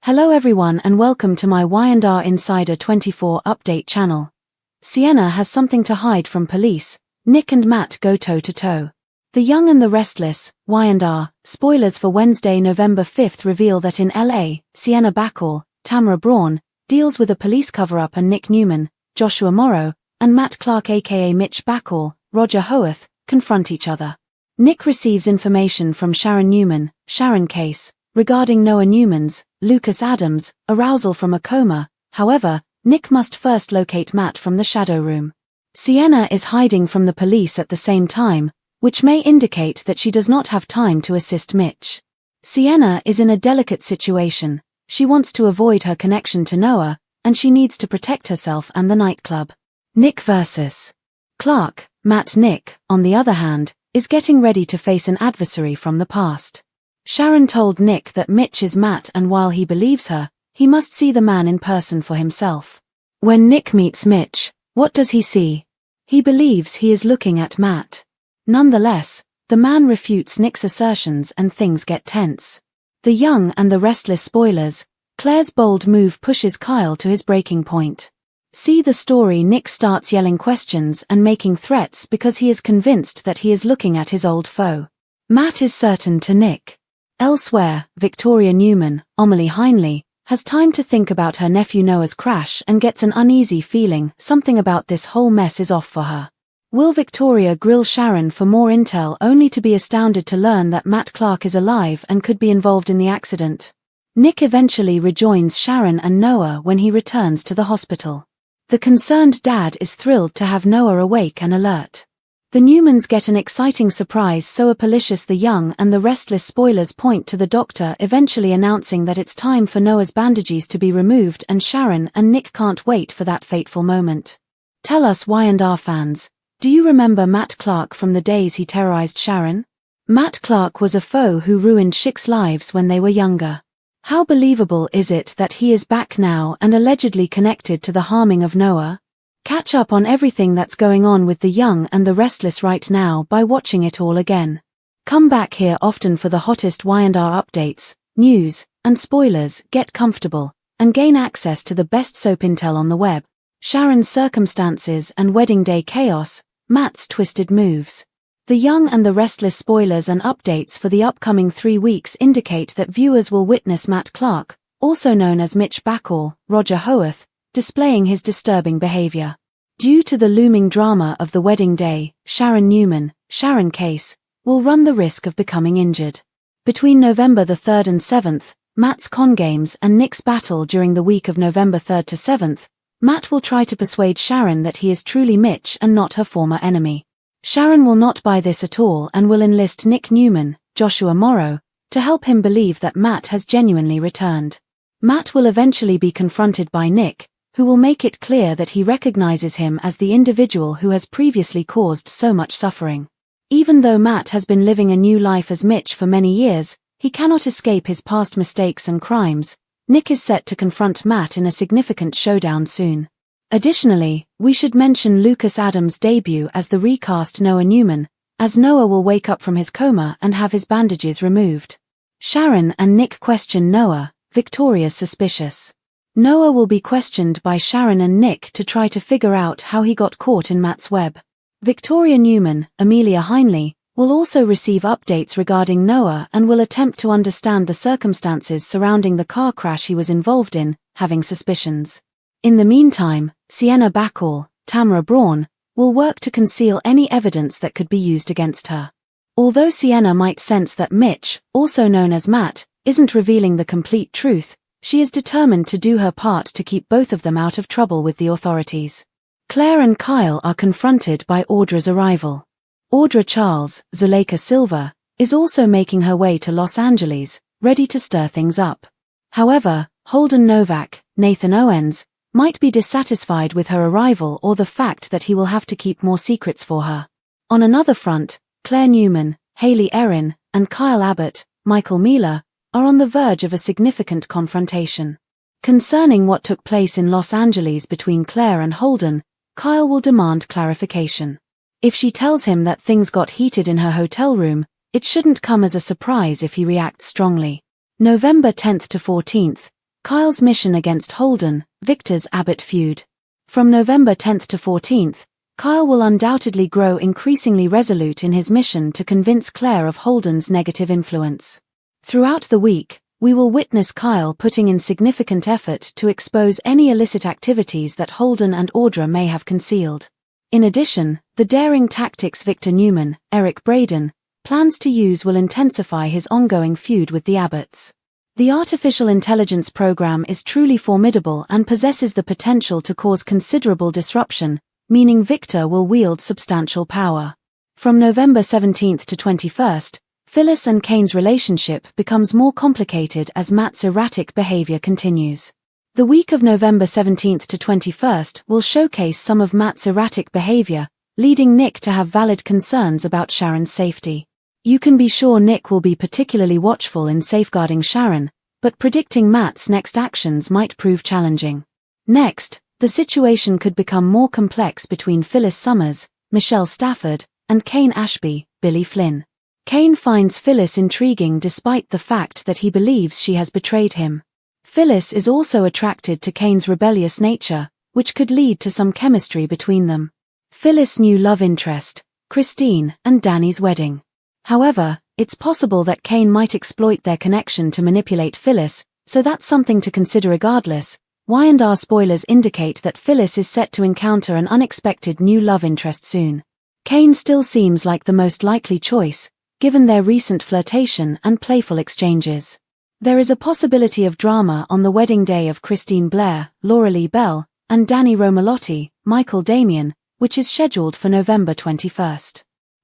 Hello everyone and welcome to my Y&R Insider 24 update channel. Sienna has something to hide from police. Nick and Matt go toe-to-toe. The Young and the Restless, Y&R, spoilers for Wednesday, November 5th reveal that in LA, Sienna Bacall, Tamara Braun, deals with a police cover-up and Nick Newman, Joshua Morrow, and Matt Clark aka Mitch Bacall, Roger Howarth, confront each other. Nick receives information from Sharon Newman, Sharon case, regarding Noah Newman's, Lucas Adams, arousal from a coma. However, Nick must first locate Matt from the shadow room. Sienna is hiding from the police at the same time, which may indicate that she does not have time to assist Mitch. Sienna is in a delicate situation. She wants to avoid her connection to Noah, and she needs to protect herself and the nightclub. Nick vs. Clark. Nick, on the other hand, is getting ready to face an adversary from the past. Sharon told Nick that Mitch is Matt, and while he believes her, he must see the man in person for himself. When Nick meets Mitch, what does he see? He believes he is looking at Matt. Nonetheless, the man refutes Nick's assertions and things get tense. The Young and the Restless spoilers. Claire's bold move pushes Kyle to his breaking point. See the story. Nick starts yelling questions and making threats because he is convinced that he is looking at his old foe. Matt is certain to Nick. Elsewhere, Victoria Newman, Amelie Heinley, has time to think about her nephew Noah's crash and gets an uneasy feeling something about this whole mess is off for her. Will Victoria grill Sharon for more intel only to be astounded to learn that Matt Clark is alive and could be involved in the accident? Nick eventually rejoins Sharon and Noah when he returns to the hospital. The concerned dad is thrilled to have Noah awake and alert. The Newmans get an exciting surprise, so Apolicious. The Young and the Restless spoilers point to the doctor eventually announcing that it's time for Noah's bandages to be removed, and Sharon and Nick can't wait for that fateful moment. Tell us, Y&R fans, do you remember Matt Clark from the days he terrorized Sharon? Matt Clark was a foe who ruined chicks' lives when they were younger. How believable is it that he is back now and allegedly connected to the harming of Noah? Catch up on everything that's going on with the Young and the Restless right now by watching it all again. Come back here often for the hottest Y&R updates, news, and spoilers. Get comfortable and gain access to the best soap intel on the web. Sharon's circumstances and wedding day chaos, Matt's twisted moves. The Young and the Restless spoilers and updates for the upcoming 3 weeks indicate that viewers will witness Matt Clark, also known as Mitch Bacall, Roger Howarth, displaying his disturbing behavior. Due to the looming drama of the wedding day, Sharon Newman, Sharon case, will run the risk of becoming injured. Between November the 3rd and 7th, Matt's con games and Nick's battle during the week of November 3rd to 7th, Matt will try to persuade Sharon that he is truly Mitch and not her former enemy. Sharon will not buy this at all and will enlist Nick Newman, Joshua Morrow, to help him believe that Matt has genuinely returned. Matt will eventually be confronted by Nick, who will make it clear that he recognizes him as the individual who has previously caused so much suffering. Even though Matt has been living a new life as Mitch for many years, he cannot escape his past mistakes and crimes. Nick is set to confront Matt in a significant showdown soon. Additionally, we should mention Lucas Adams' debut as the recast Noah Newman, as Noah will wake up from his coma and have his bandages removed. Sharon and Nick question Noah. Victoria's suspicious. Noah will be questioned by Sharon and Nick to try to figure out how he got caught in Matt's web. Victoria Newman, Amelia Heinley, will also receive updates regarding Noah and will attempt to understand the circumstances surrounding the car crash he was involved in, having suspicions. In the meantime, Sienna Bacall, Tamara Braun, will work to conceal any evidence that could be used against her. Although Sienna might sense that Mitch, also known as Matt, isn't revealing the complete truth, she is determined to do her part to keep both of them out of trouble with the authorities. Claire and Kyle are confronted by Audra's arrival. Audra Charles, Zuleika Silva, is also making her way to Los Angeles, ready to stir things up. However, Holden Novak, Nathan Owens, might be dissatisfied with her arrival or the fact that he will have to keep more secrets for her. On another front, Claire Newman, Haley Erin, and Kyle Abbott, Michael Miller, are on the verge of a significant confrontation. Concerning what took place in Los Angeles between Claire and Holden, Kyle will demand clarification. If she tells him that things got heated in her hotel room, it shouldn't come as a surprise if he reacts strongly. November 10th to 14th, Kyle's mission against Holden, Victor's Abbott feud. From November 10th to 14th, Kyle will undoubtedly grow increasingly resolute in his mission to convince Claire of Holden's negative influence. Throughout the week, we will witness Kyle putting in significant effort to expose any illicit activities that Holden and Audra may have concealed. In addition, the daring tactics Victor Newman, Eric Braeden, plans to use will intensify his ongoing feud with the Abbotts. The artificial intelligence program is truly formidable and possesses the potential to cause considerable disruption, meaning Victor will wield substantial power. From November 17th to 21st, Phyllis and Kane's relationship becomes more complicated as Matt's erratic behavior continues. The week of November 17th to 21st will showcase some of Matt's erratic behavior, leading Nick to have valid concerns about Sharon's safety. You can be sure Nick will be particularly watchful in safeguarding Sharon, but predicting Matt's next actions might prove challenging. Next, the situation could become more complex between Phyllis Summers, Michelle Stafford, and Kane Ashby, Billy Flynn. Kane finds Phyllis intriguing despite the fact that he believes she has betrayed him. Phyllis is also attracted to Kane's rebellious nature, which could lead to some chemistry between them. Phyllis' new love interest, Christine, and Danny's wedding. However, it's possible that Kane might exploit their connection to manipulate Phyllis, so that's something to consider regardless. Y&R spoilers indicate that Phyllis is set to encounter an unexpected new love interest soon. Kane still seems like the most likely choice, given their recent flirtation and playful exchanges. There is a possibility of drama on the wedding day of Christine Blair, Laura Lee Bell, and Danny Romalotti, Michael Damian, which is scheduled for November 21st.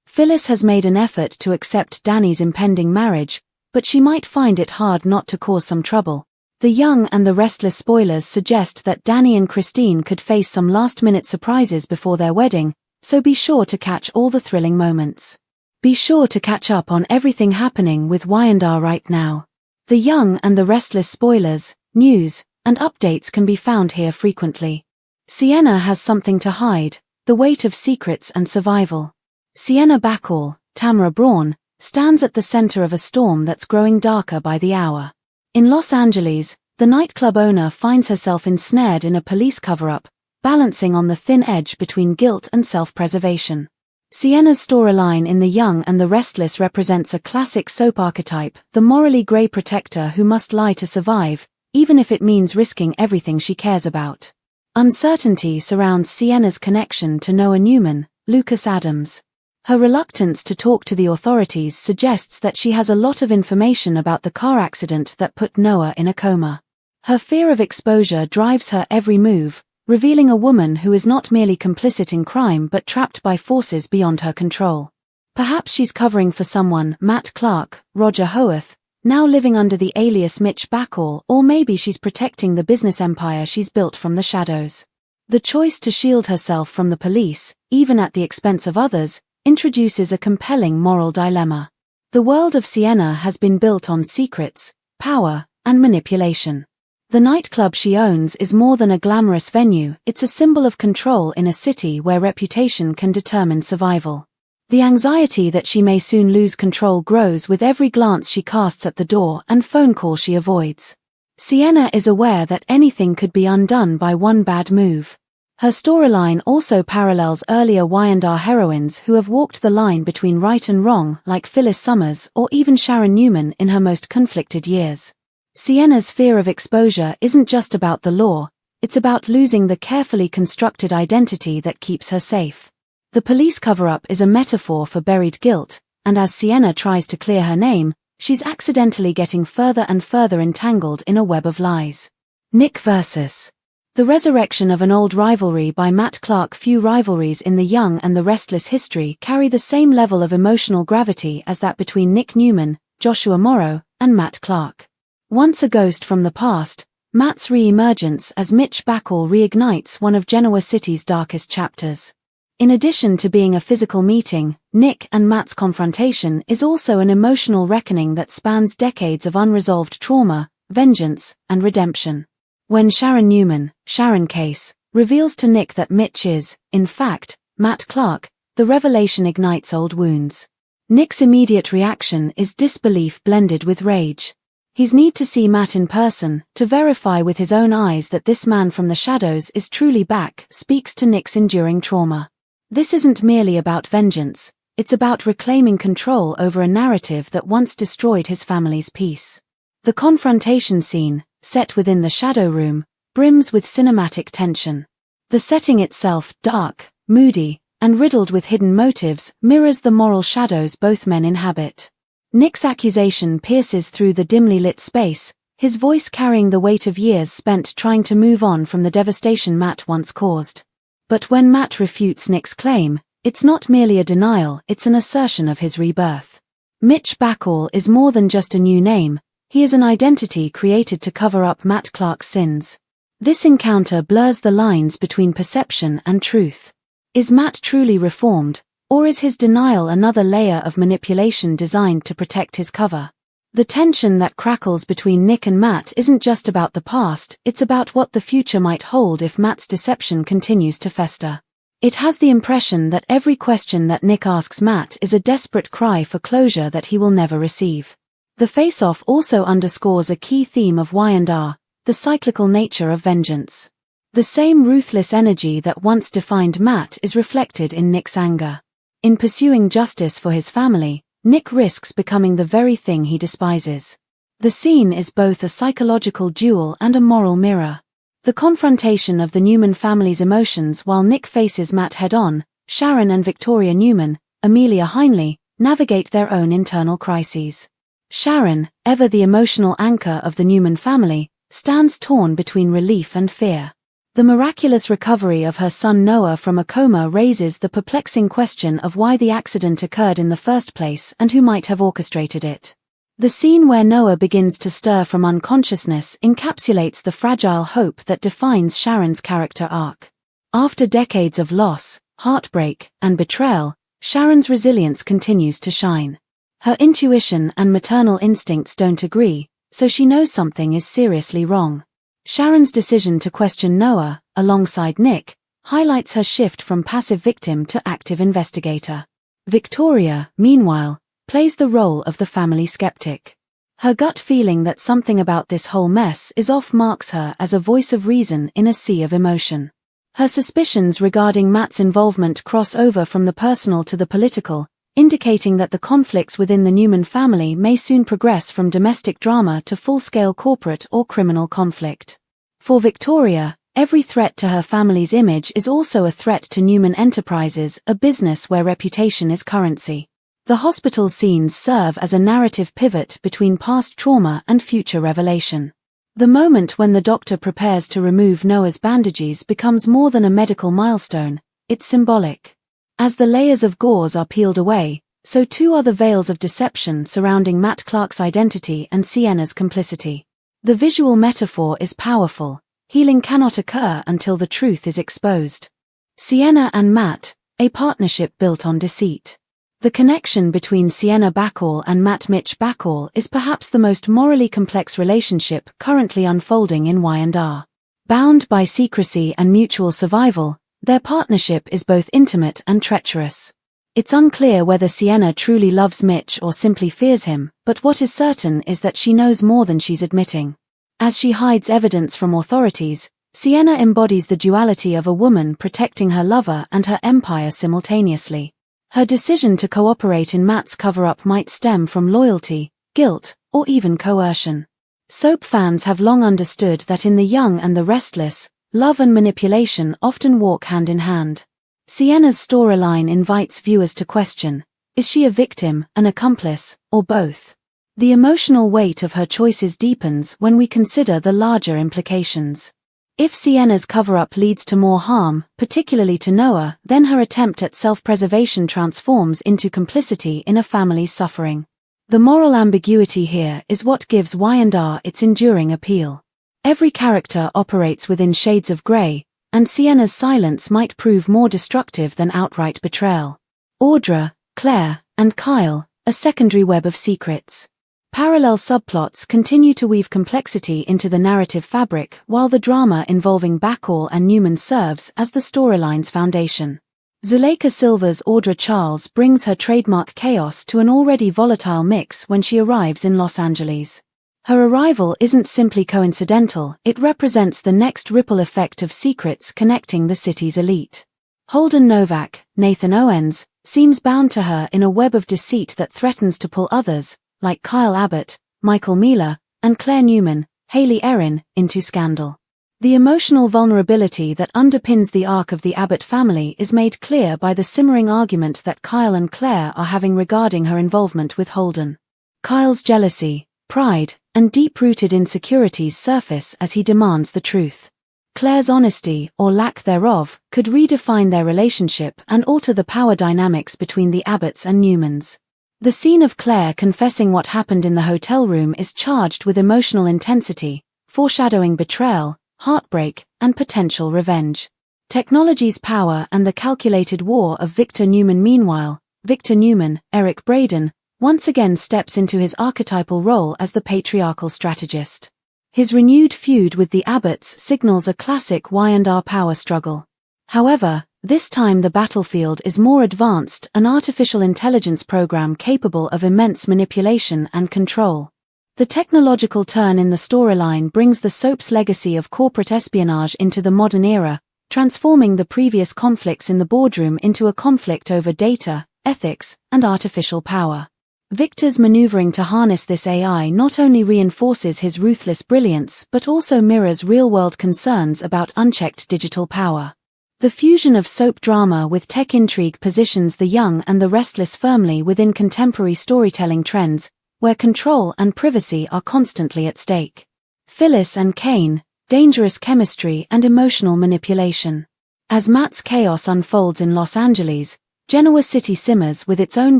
Phyllis has made an effort to accept Danny's impending marriage, but she might find it hard not to cause some trouble. The Young and the Restless spoilers suggest that Danny and Christine could face some last-minute surprises before their wedding, so be sure to catch all the thrilling moments. Be sure to catch up on everything happening with Y&R right now. The Young and the Restless spoilers, news, and updates can be found here frequently. Sienna has something to hide, the weight of secrets and survival. Sienna Bacall, Tamara Braun, stands at the center of a storm that's growing darker by the hour. In Los Angeles, the nightclub owner finds herself ensnared in a police cover-up, balancing on the thin edge between guilt and self-preservation. Sienna's storyline in The Young and the Restless represents a classic soap archetype, the morally grey protector who must lie to survive, even if it means risking everything she cares about. Uncertainty surrounds Sienna's connection to Noah Newman, Lucas Adams. Her reluctance to talk to the authorities suggests that she has a lot of information about the car accident that put Noah in a coma. Her fear of exposure drives her every move, revealing a woman who is not merely complicit in crime but trapped by forces beyond her control. Perhaps she's covering for someone, Matt Clark, Roger Howarth, now living under the alias Mitch Bacall, or maybe she's protecting the business empire she's built from the shadows. The choice to shield herself from the police, even at the expense of others, introduces a compelling moral dilemma. The world of Sienna has been built on secrets, power, and manipulation. The nightclub she owns is more than a glamorous venue, it's a symbol of control in a city where reputation can determine survival. The anxiety that she may soon lose control grows with every glance she casts at the door and phone call she avoids. Sienna is aware that anything could be undone by one bad move. Her storyline also parallels earlier Y&R heroines who have walked the line between right and wrong, like Phyllis Summers or even Sharon Newman in her most conflicted years. Sienna's fear of exposure isn't just about the law, it's about losing the carefully constructed identity that keeps her safe. The police cover-up is a metaphor for buried guilt, and as Sienna tries to clear her name, she's accidentally getting further and further entangled in a web of lies. Nick vs. The resurrection of an old rivalry by Matt Clark. Few rivalries in The Young and the Restless history carry the same level of emotional gravity as that between Nick Newman, Joshua Morrow, and Matt Clark. Once a ghost from the past, Matt's re-emergence as Mitch Bacall reignites one of Genoa City's darkest chapters. In addition to being a physical meeting, Nick and Matt's confrontation is also an emotional reckoning that spans decades of unresolved trauma, vengeance, and redemption. When Sharon Newman, Sharon Case, reveals to Nick that Mitch is, in fact, Matt Clark, the revelation ignites old wounds. Nick's immediate reaction is disbelief blended with rage. He's need to see Matt in person, to verify with his own eyes that this man from the shadows is truly back, speaks to Nick's enduring trauma. This isn't merely about vengeance, it's about reclaiming control over a narrative that once destroyed his family's peace. The confrontation scene, set within the shadow room, brims with cinematic tension. The setting itself, dark, moody, and riddled with hidden motives, mirrors the moral shadows both men inhabit. Nick's accusation pierces through the dimly lit space, his voice carrying the weight of years spent trying to move on from the devastation Matt once caused. But when Matt refutes Nick's claim, it's not merely a denial, it's an assertion of his rebirth. Mitch Backall is more than just a new name, he is an identity created to cover up Matt Clark's sins. This encounter blurs the lines between perception and truth. Is Matt truly reformed, or is his denial another layer of manipulation designed to protect his cover? The tension that crackles between Nick and Matt isn't just about the past, it's about what the future might hold if Matt's deception continues to fester. It has the impression that every question that Nick asks Matt is a desperate cry for closure that he will never receive. The face-off also underscores a key theme of Y&R, the cyclical nature of vengeance. The same ruthless energy that once defined Matt is reflected in Nick's anger. In pursuing justice for his family, Nick risks becoming the very thing he despises. The scene is both a psychological duel and a moral mirror. The confrontation of the Newman family's emotions while Nick faces Matt head-on, Sharon and Victoria Newman, Amelia Heinley, navigate their own internal crises. Sharon, ever the emotional anchor of the Newman family, stands torn between relief and fear. The miraculous recovery of her son Noah from a coma raises the perplexing question of why the accident occurred in the first place and who might have orchestrated it. The scene where Noah begins to stir from unconsciousness encapsulates the fragile hope that defines Sharon's character arc. After decades of loss, heartbreak, and betrayal, Sharon's resilience continues to shine. Her intuition and maternal instincts don't agree, so she knows something is seriously wrong. Sharon's decision to question Noah, alongside Nick, highlights her shift from passive victim to active investigator. Victoria, meanwhile, plays the role of the family skeptic. Her gut feeling that something about this whole mess is off marks her as a voice of reason in a sea of emotion. Her suspicions regarding Matt's involvement cross over from the personal to the political, indicating that the conflicts within the Newman family may soon progress from domestic drama to full-scale corporate or criminal conflict. For Victoria, every threat to her family's image is also a threat to Newman Enterprises, a business where reputation is currency. The hospital scenes serve as a narrative pivot between past trauma and future revelation. The moment when the doctor prepares to remove Noah's bandages becomes more than a medical milestone, it's symbolic. As the layers of gauze are peeled away, so too are the veils of deception surrounding Matt Clark's identity and Sienna's complicity. The visual metaphor is powerful. Healing cannot occur until the truth is exposed. Sienna and Matt, a partnership built on deceit. The connection between Sienna Backall and Matt Mitch Backall is perhaps the most morally complex relationship currently unfolding in Y&R. Bound by secrecy and mutual survival, their partnership is both intimate and treacherous. It's unclear whether Sienna truly loves Mitch or simply fears him, but what is certain is that she knows more than she's admitting. As she hides evidence from authorities, Sienna embodies the duality of a woman protecting her lover and her empire simultaneously. Her decision to cooperate in Matt's cover-up might stem from loyalty, guilt, or even coercion. Soap fans have long understood that in The Young and the Restless, love and manipulation often walk hand in hand. Sienna's storyline invites viewers to question, is she a victim, an accomplice, or both? The emotional weight of her choices deepens when we consider the larger implications. If Sienna's cover-up leads to more harm, particularly to Noah, then her attempt at self-preservation transforms into complicity in a family's suffering. The moral ambiguity here is what gives Y&R its enduring appeal. Every character operates within shades of grey, and Sienna's silence might prove more destructive than outright betrayal. Audra, Claire, and Kyle, a secondary web of secrets. Parallel subplots continue to weave complexity into the narrative fabric, while the drama involving Backall and Newman serves as the storyline's foundation. Zuleika Silva's Audra Charles brings her trademark chaos to an already volatile mix when she arrives in Los Angeles. Her arrival isn't simply coincidental, it represents the next ripple effect of secrets connecting the city's elite. Holden Novak, Nathan Owens, seems bound to her in a web of deceit that threatens to pull others, like Kyle Abbott, Michael Mealer, and Claire Newman, Haley Erin, into scandal. The emotional vulnerability that underpins the arc of the Abbott family is made clear by the simmering argument that Kyle and Claire are having regarding her involvement with Holden. Kyle's jealousy, pride, and deep-rooted insecurities surface as he demands the truth. Claire's honesty, or lack thereof, could redefine their relationship and alter the power dynamics between the Abbotts and Newmans. The scene of Claire confessing what happened in the hotel room is charged with emotional intensity, foreshadowing betrayal, heartbreak, and potential revenge. Technology's power and the calculated war of Victor Newman. Meanwhile, Victor Newman, Eric Braeden, once again steps into his archetypal role as the patriarchal strategist. His renewed feud with the Abbotts signals a classic Y&R power struggle. However, this time the battlefield is more advanced, an artificial intelligence program capable of immense manipulation and control. The technological turn in the storyline brings the soap's legacy of corporate espionage into the modern era, transforming the previous conflicts in the boardroom into a conflict over data, ethics, and artificial power. Victor's maneuvering to harness this AI not only reinforces his ruthless brilliance but also mirrors real-world concerns about unchecked digital power. The fusion of soap drama with tech intrigue positions The Young and the Restless firmly within contemporary storytelling trends, where control and privacy are constantly at stake. Phyllis and Kane, dangerous chemistry and emotional manipulation. As Matt's chaos unfolds in Los Angeles, Genoa City simmers with its own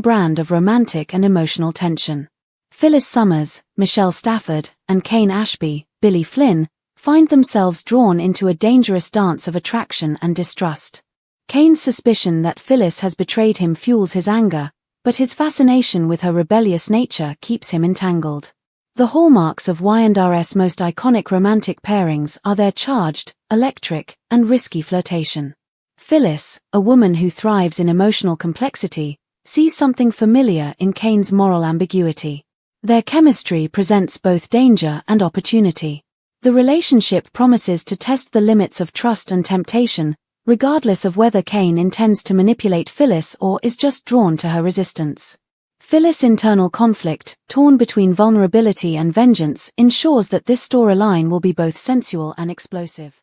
brand of romantic and emotional tension. Phyllis Summers, Michelle Stafford, and Kane Ashby, Billy Flynn, find themselves drawn into a dangerous dance of attraction and distrust. Kane's suspicion that Phyllis has betrayed him fuels his anger, but his fascination with her rebellious nature keeps him entangled. The hallmarks of Y&R's most iconic romantic pairings are their charged, electric, and risky flirtation. Phyllis, a woman who thrives in emotional complexity, sees something familiar in Kane's moral ambiguity. Their chemistry presents both danger and opportunity. The relationship promises to test the limits of trust and temptation, regardless of whether Kane intends to manipulate Phyllis or is just drawn to her resistance. Phyllis' internal conflict, torn between vulnerability and vengeance, ensures that this storyline will be both sensual and explosive.